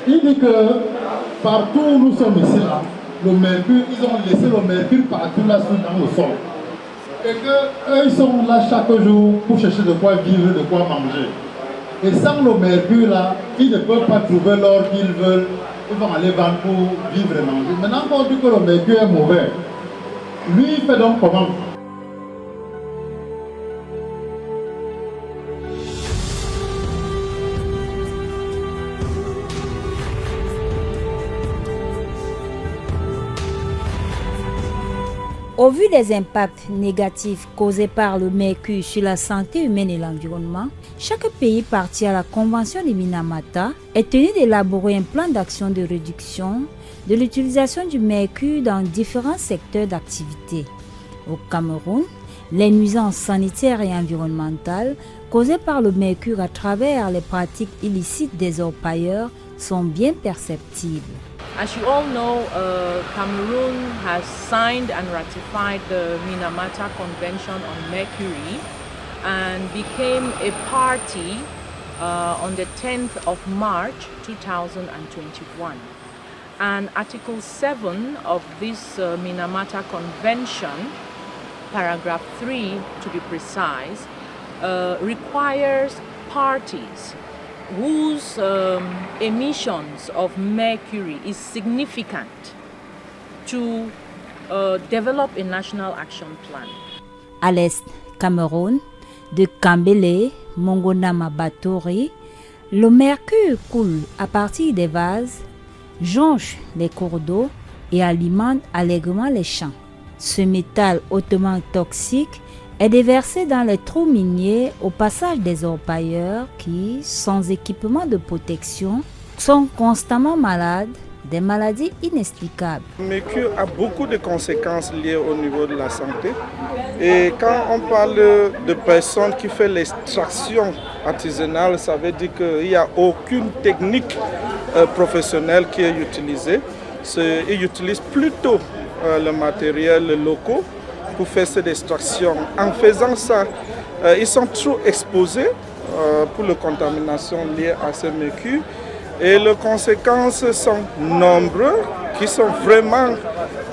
Il dit que partout où nous sommes ici, là, le mercure, ils ont laissé le mercure partout là dans le sol. Et qu'eux, ils sont là chaque jour pour chercher de quoi vivre, de quoi manger. Et sans le mercure là, ils ne peuvent pas trouver l'or qu'ils veulent. Ils vont aller vendre pour vivre et manger. Maintenant qu'on dit que le mercure est mauvais, lui, il fait donc comment? Au vu des impacts négatifs causés par le mercure sur la santé humaine et l'environnement, chaque pays parti à la Convention de Minamata est tenu d'élaborer un plan d'action de réduction de l'utilisation du mercure dans différents secteurs d'activité. Au Cameroun, les nuisances sanitaires et environnementales causées par le mercure à travers les pratiques illicites des orpailleurs sont bien perceptibles. As you all know, Cameroon has signed and ratified the Minamata Convention on Mercury and became a party on the 10th of March 2021. And Article 7 of this Minamata Convention, paragraph 3 to be precise, requires parties whose emissions of mercury is significant to develop a national action plan. À l'est, Cameroun, de Kambele, Mongonama Batori, le mercure coule à partir des vases, jonche les cours d'eau et alimente allègrement les champs. Ce métal hautement toxique est déversé dans les trous miniers au passage des orpailleurs qui, sans équipement de protection, sont constamment malades, des maladies inexplicables. Le mercure a beaucoup de conséquences liées au niveau de la santé. Et quand on parle de personnes qui font l'extraction artisanale, ça veut dire qu'il n'y a aucune technique professionnelle qui est utilisée. Ils utilisent plutôt le matériel local pour faire cette extraction. En faisant ça, ils sont trop exposés pour la contamination liée à ce mercure. Et les conséquences sont nombreuses, qui sont vraiment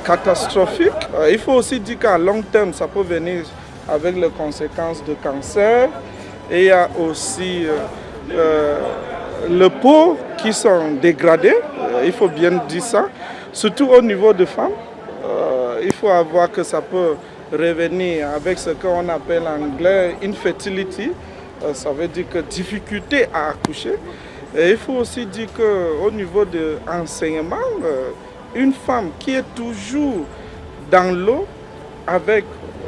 catastrophiques. Il faut aussi dire qu'à long terme, ça peut venir avec les conséquences de cancer. Et il y a aussi les peaux qui sont dégradées, il faut bien dire ça, surtout au niveau des femmes. Il faut avoir que ça peut revenir avec ce qu'on appelle en anglais infertility, ça veut dire que difficulté à accoucher. Et il faut aussi dire qu'au niveau de l'enseignement, une femme qui est toujours dans l'eau avec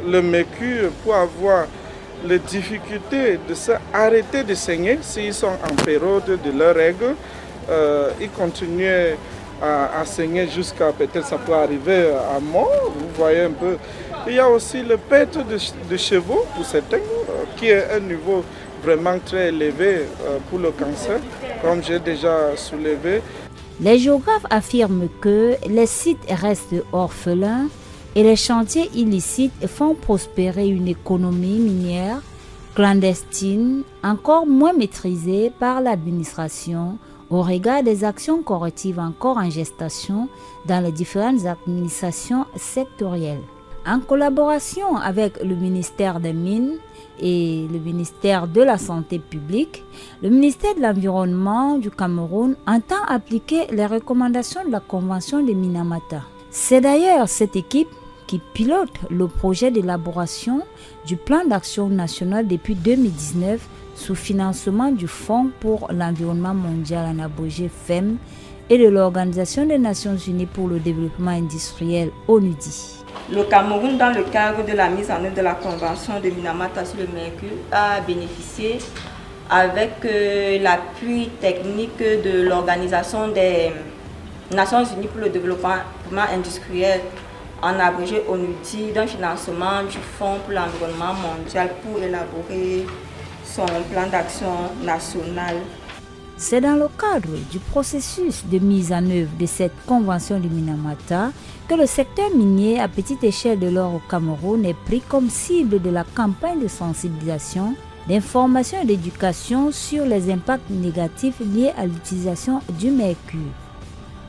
le mercure pour avoir les difficultés de s'arrêter de saigner s'ils sont en période de leurs règles, ils continuent à saigner jusqu'à peut-être ça peut arriver à mort, vous voyez un peu. Il y a aussi le perte de chevaux pour certains, qui est un niveau vraiment très élevé pour le cancer, comme j'ai déjà soulevé. Les géographes affirment que les sites restent orphelins et les chantiers illicites font prospérer une économie minière clandestine encore moins maîtrisée par l'administration au regard des actions correctives encore en gestation dans les différentes administrations sectorielles. En collaboration avec le ministère des Mines et le ministère de la Santé publique, le ministère de l'Environnement du Cameroun entend appliquer les recommandations de la Convention de Minamata. C'est d'ailleurs cette équipe qui pilote le projet d'élaboration du plan d'action national depuis 2019 sous financement du Fonds pour l'environnement mondial en abrégé FEM et de l'Organisation des Nations Unies pour le développement industriel ONUDI. Le Cameroun, dans le cadre de la mise en œuvre de la Convention de Minamata sur le mercure, a bénéficié avec l'appui technique de l'Organisation des Nations Unies pour le développement industriel en abrégé ONUDI d'un financement du Fonds pour l'environnement mondial pour élaborer son plan d'action national. C'est dans le cadre du processus de mise en œuvre de cette convention de Minamata que le secteur minier à petite échelle de l'or au Cameroun est pris comme cible de la campagne de sensibilisation d'information et d'éducation sur les impacts négatifs liés à l'utilisation du mercure.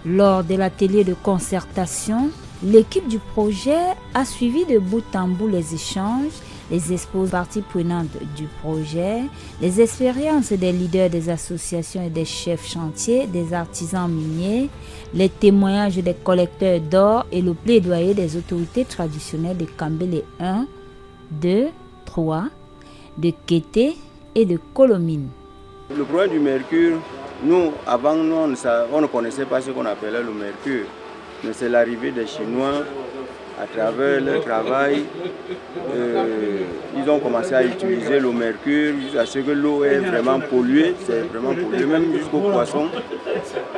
Lors de l'atelier de concertation, l'équipe du projet a suivi de bout en bout les échanges, les expos parties prenantes du projet, les expériences des leaders des associations et des chefs chantiers, des artisans miniers, les témoignages des collecteurs d'or et le plaidoyer des autorités traditionnelles de Kambélé 1, 2, 3, de Kété et de Colomine. Le problème du mercure, nous, avant, on ne connaissait pas ce qu'on appelait le mercure. Mais c'est l'arrivée des Chinois, à travers leur travail, ils ont commencé à utiliser le mercure jusqu'à ce que l'eau est vraiment polluée, c'est vraiment pollué, même jusqu'aux poissons.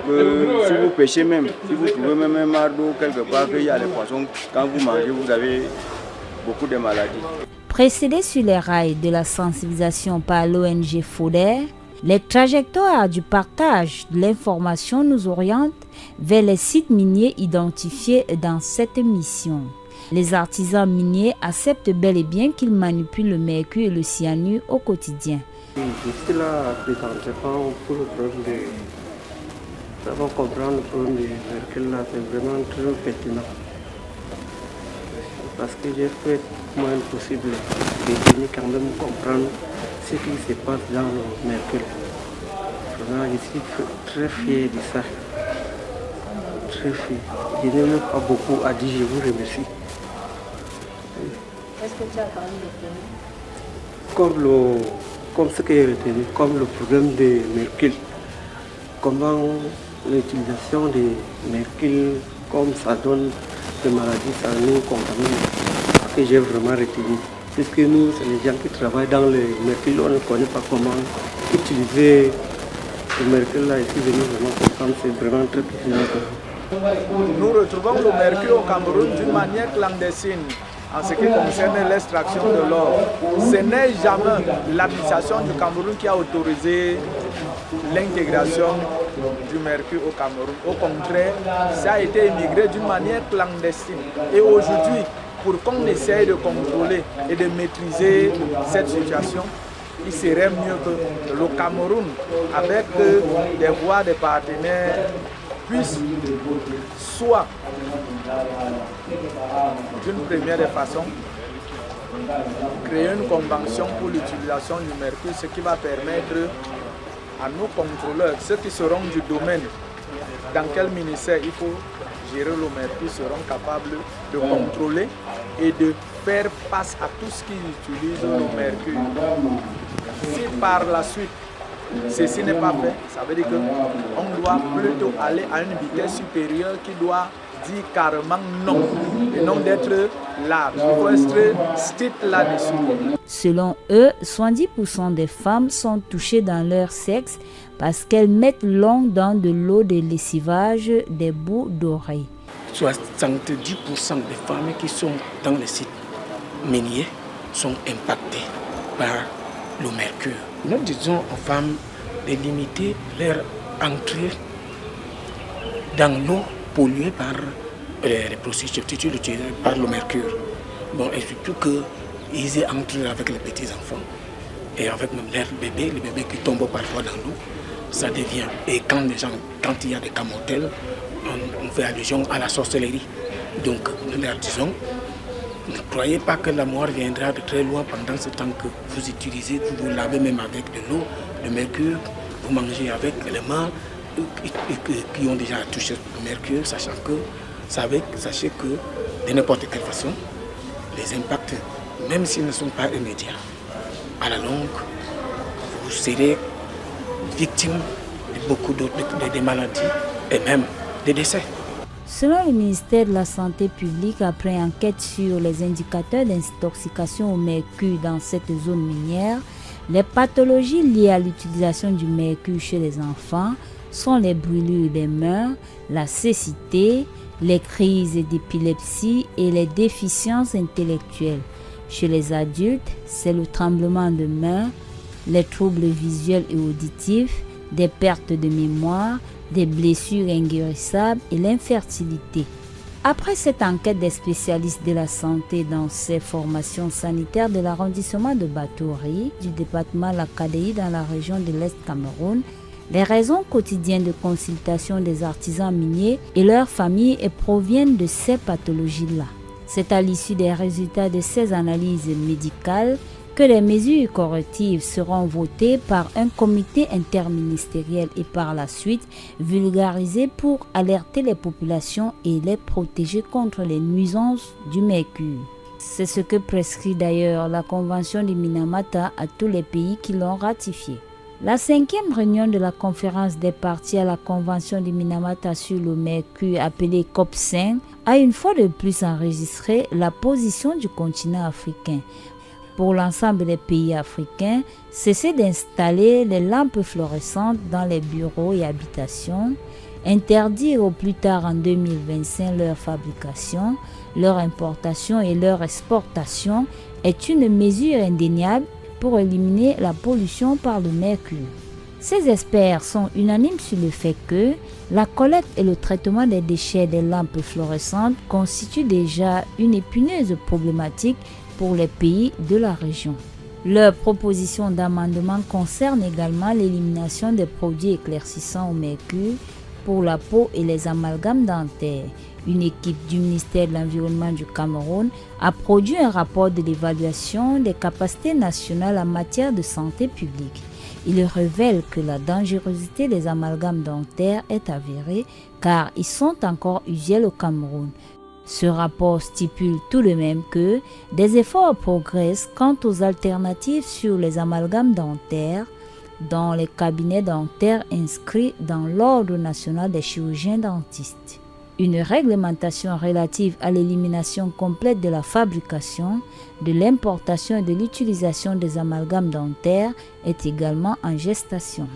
Si vous pêchez même, si vous trouvez même un mar d'eau quelque part, qu'il y a les poissons, quand vous mangez, vous avez beaucoup de maladies. Précédé sur les rails de la sensibilisation par l'ONG FODER, les trajectoires du partage de l'information nous orientent vers les sites miniers identifiés dans cette mission. Les artisans miniers acceptent bel et bien qu'ils manipulent le mercure et le cyanure au quotidien. Ici, là, présentement, pour le problème de... Avant de comprendre le problème du mercure, là, c'est vraiment très pertinent. Parce que j'ai fait le moins possible de venir quand même comprendre ce qui se passe dans le mercure. Vraiment, je suis très fier de ça. Très fier. Je n'ai même pas beaucoup à dire, je vous remercie. Est-ce que tu as parlé de problème? Comme ce que j'ai retenu, comme le problème de mercure. Comment l'utilisation de mercure, comme ça donne des maladies, ça nous contamine. Ce que j'ai vraiment retenu. Puisque nous, c'est les gens qui travaillent dans le mercure, on ne connaît pas comment utiliser le mercure là. Ici, venir vraiment comprendre, c'est vraiment très pertinent. Nous retrouvons le mercure au Cameroun d'une manière clandestine en ce qui concerne l'extraction de l'or. Ce n'est jamais l'administration du Cameroun qui a autorisé l'intégration du mercure au Cameroun. Au contraire, ça a été immigré d'une manière clandestine. Et aujourd'hui, pour qu'on essaye de contrôler et de maîtriser cette situation, il serait mieux que le Cameroun, avec des voies de partenaires, puisse soit d'une première façon créer une convention pour l'utilisation du mercure, ce qui va permettre à nos contrôleurs, ceux qui seront du domaine, dans quel ministère il faut gérer le mercure, seront capables de contrôler et de faire face à tout ce qui utilise le mercure. Si par la suite ceci n'est pas fait, ça veut dire qu'on doit plutôt aller à une vitesse supérieure qui doit dire carrément non, et non d'être là. Il faut être strict là-dessus. Selon eux, 70% des femmes sont touchées dans leur sexe parce qu'elles mettent l'ongle dans de l'eau de lessivage des bouts d'oreilles. 70% des femmes qui sont dans les sites miniers sont impactées par le mercure. Nous disons aux femmes de limiter leur entrée dans l'eau polluée par les produits substituts utilisés par le mercure. Bon, et surtout qu'ils entrent avec les petits enfants et avec même leurs bébés, les bébés qui tombent parfois dans l'eau, ça devient. Et quand il y a des cas mortels, on fait allusion à la sorcellerie. Donc nous leur disons, ne croyez pas que la mort viendra de très loin pendant ce temps que vous utilisez, vous vous lavez même avec de l'eau, le mercure, vous mangez avec les mains qui ont déjà touché le mercure, sachez que de n'importe quelle façon, les impacts, même s'ils ne sont pas immédiats, à la longue, vous serez victime de beaucoup d'autres de maladies et même des décès. Selon le ministère de la Santé publique, après enquête sur les indicateurs d'intoxication au mercure dans cette zone minière, les pathologies liées à l'utilisation du mercure chez les enfants sont les brûlures des mains, la cécité, les crises d'épilepsie et les déficiences intellectuelles. Chez les adultes, c'est le tremblement de main, les troubles visuels et auditifs, des pertes de mémoire, des blessures inguérissables et l'infertilité. Après cette enquête des spécialistes de la santé dans ces formations sanitaires de l'arrondissement de Batouri, du département Lakadei dans la région de l'Est Cameroun, les raisons quotidiennes de consultation des artisans miniers et leurs familles proviennent de ces pathologies-là. C'est à l'issue des résultats de ces analyses médicales que les mesures correctives seront votées par un comité interministériel et par la suite vulgarisées pour alerter les populations et les protéger contre les nuisances du mercure. C'est ce que prescrit d'ailleurs la Convention de Minamata à tous les pays qui l'ont ratifiée. La 5e réunion de la conférence des parties à la Convention de Minamata sur le mercure, appelée COP5, a une fois de plus enregistré la position du continent africain. Pour l'ensemble des pays africains, cesser d'installer les lampes fluorescentes dans les bureaux et habitations, interdire au plus tard en 2025 leur fabrication, leur importation et leur exportation est une mesure indéniable pour éliminer la pollution par le mercure. Ces experts sont unanimes sur le fait que la collecte et le traitement des déchets des lampes fluorescentes constituent déjà une épineuse problématique pour les pays de la région. Leur proposition d'amendement concerne également l'élimination des produits éclaircissants au mercure pour la peau et les amalgames dentaires. Une équipe du ministère de l'Environnement du Cameroun a produit un rapport de l'évaluation des capacités nationales en matière de santé publique. Il révèle que la dangerosité des amalgames dentaires est avérée car ils sont encore usuels au Cameroun. Ce rapport stipule tout de même que des efforts progressent quant aux alternatives sur les amalgames dentaires dans les cabinets dentaires inscrits dans l'Ordre national des chirurgiens dentistes. Une réglementation relative à l'élimination complète de la fabrication, de l'importation et de l'utilisation des amalgames dentaires est également en gestation.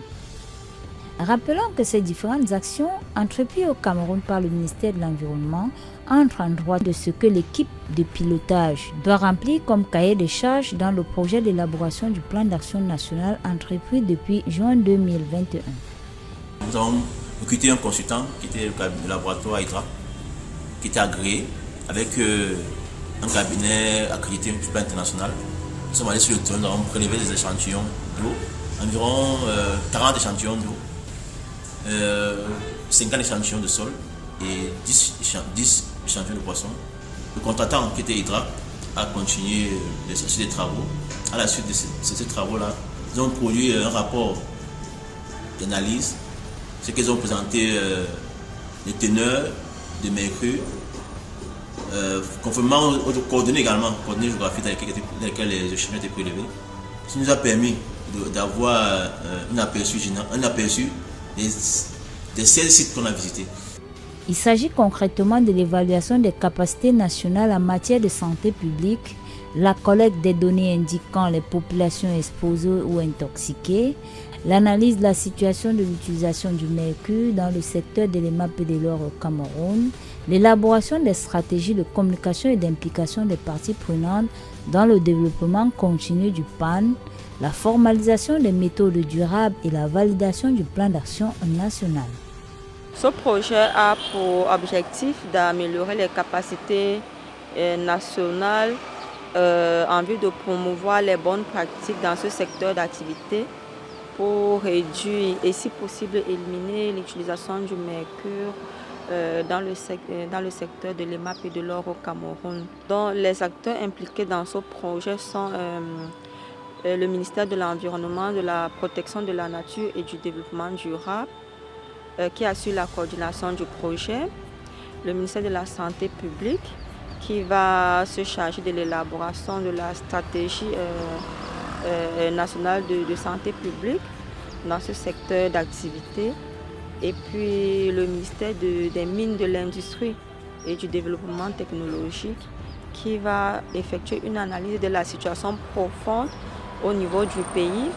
Rappelons que ces différentes actions entreprises au Cameroun par le ministère de l'Environnement entrent en droit de ce que l'équipe de pilotage doit remplir comme cahier de charges dans le projet d'élaboration du plan d'action national entrepris depuis juin 2021. Nous avons recruté un consultant qui était le laboratoire Hydra, qui était agréé avec un cabinet accrédité sur le plan international. Nous sommes allés sur le terrain, nous avons prélevé des échantillons d'eau, environ 40 échantillons d'eau, 50 échantillons de sol et 10 échantillons de poissons. Le contractant qui était Hydra a continué des travaux. À la suite de ces travaux-là, ils ont produit un rapport d'analyse. C'est qu'ils ont présenté les teneurs de mercure, conformément aux coordonnées également, coordonnées géographiques dans lesquelles les échantillons étaient prélevés. Ce qui nous a permis d'avoir un aperçu des 16 sites qu'on a visités. Il s'agit concrètement de l'évaluation des capacités nationales en matière de santé publique, la collecte des données indiquant les populations exposées ou intoxiquées, l'analyse de la situation de l'utilisation du mercure dans le secteur de l'EMAP et de l'or au Cameroun, l'élaboration des stratégies de communication et d'implication des parties prenantes dans le développement continu du PAN, la formalisation des méthodes durables et la validation du plan d'action national. Ce projet a pour objectif d'améliorer les capacités nationales en vue de promouvoir les bonnes pratiques dans ce secteur d'activité pour réduire et si possible éliminer l'utilisation du mercure dans le secteur de l'EMAP et de l'or au Cameroun. Donc, les acteurs impliqués dans ce projet sont le ministère de l'Environnement, de la Protection de la Nature et du Développement durable, qui assure la coordination du projet, le ministère de la Santé publique, qui va se charger de l'élaboration de la stratégie nationale de santé publique dans ce secteur d'activité, et puis le ministère des Mines, de l'Industrie et du Développement technologique, qui va effectuer une analyse de la situation profonde au niveau du pays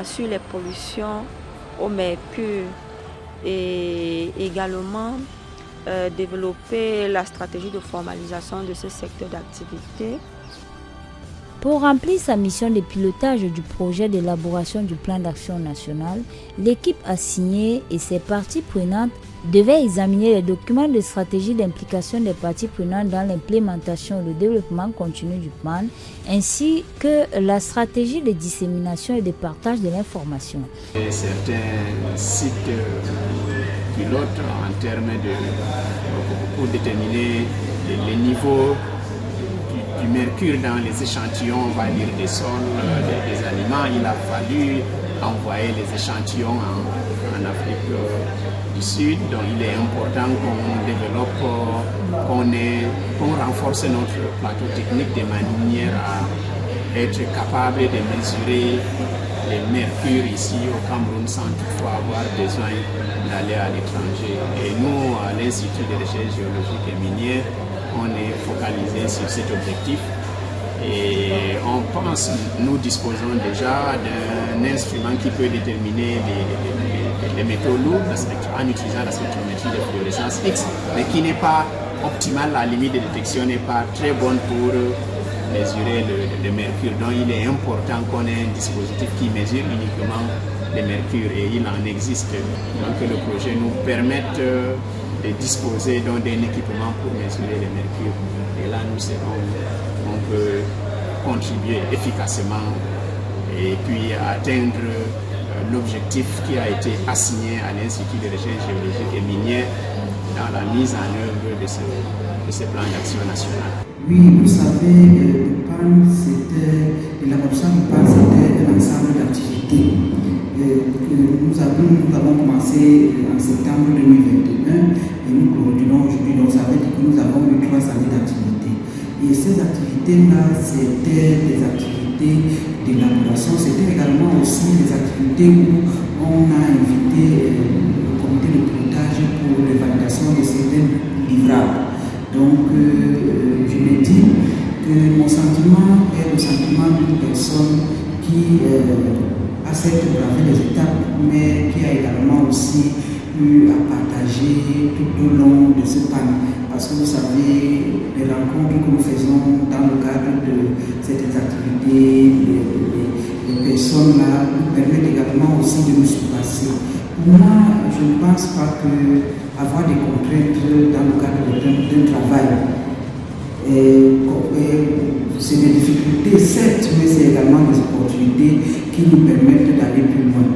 sur les pollutions au mercure et également développer la stratégie de formalisation de ce secteur d'activité. Pour remplir sa mission de pilotage du projet d'élaboration du plan d'action national, l'équipe assignée et ses parties prenantes devaient examiner les documents de stratégie d'implication des parties prenantes dans l'implémentation et le développement continu du plan, ainsi que la stratégie de dissémination et de partage de l'information. Certains sites pilotes en termes pour déterminer les niveaux du mercure dans les échantillons, on va dire, des sols, des aliments. Il a fallu envoyer les échantillons en Afrique du Sud. Donc il est important qu'on développe, qu'on renforce notre plateau technique de manière à être capable de mesurer les mercures ici au Cameroun sans toutefois avoir besoin d'aller à l'étranger. Et nous, à l'Institut de recherche géologique et minière, on est focalisé sur cet objectif. Et on pense, nous disposons déjà d'un instrument qui peut déterminer les métaux lourds en utilisant la spectrométrie de fluorescence X, mais qui n'est pas optimale. La limite de détection n'est pas très bonne pour mesurer le mercure. Donc il est important qu'on ait un dispositif qui mesure uniquement le mercure, et il en existe. Donc le projet nous permette de disposer d'un équipement pour mesurer le mercure. Et là on peut contribuer efficacement et puis atteindre l'objectif qui a été assigné à l'Institut de recherche géologique et minière dans la mise en œuvre de ce plan d'action national. Oui, vous savez, le PAN, l'élaboration du PAN, c'était un ensemble d'activités. Nous avons commencé en septembre 2021 et nous continuons aujourd'hui. Donc ça veut dire que nous avons eu 3 années d'activité. Et ces activités-là, c'était des activités d'élaboration, c'était également aussi des activités où on a invité le comité de pilotage pour la validation de certains livrables. Donc, je me dis que mon sentiment est le sentiment d'une personne qui a certes bravé les étapes, mais qui a également aussi eu à partager tout au long de ce pan. Parce que vous savez, les rencontres que nous faisons dans le cadre de certaines activités, les personnes-là nous permettent également aussi de nous surpasser. Pour moi, je ne pense pas qu'avoir des contraintes dans le cadre d'un travail, c'est des difficultés, certes, mais c'est également des opportunités qui nous permettent d'aller plus loin.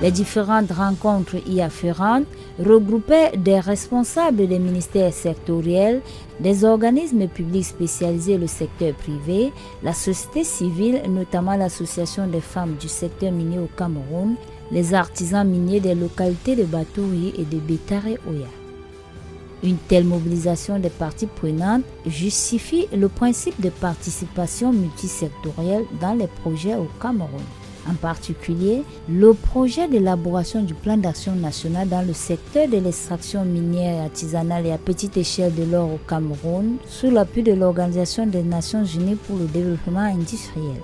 Les différentes rencontres y afférentes regroupaient des responsables des ministères sectoriels, des organismes publics spécialisés le secteur privé, la société civile, notamment l'association des femmes du secteur minier au Cameroun, les artisans miniers des localités de Batouri et de Bétaré-Oya. Une telle mobilisation des parties prenantes justifie le principe de participation multisectorielle dans les projets au Cameroun. En particulier, le projet d'élaboration du plan d'action national dans le secteur de l'extraction minière artisanale et à petite échelle de l'or au Cameroun, sous l'appui de l'Organisation des Nations Unies pour le développement industriel.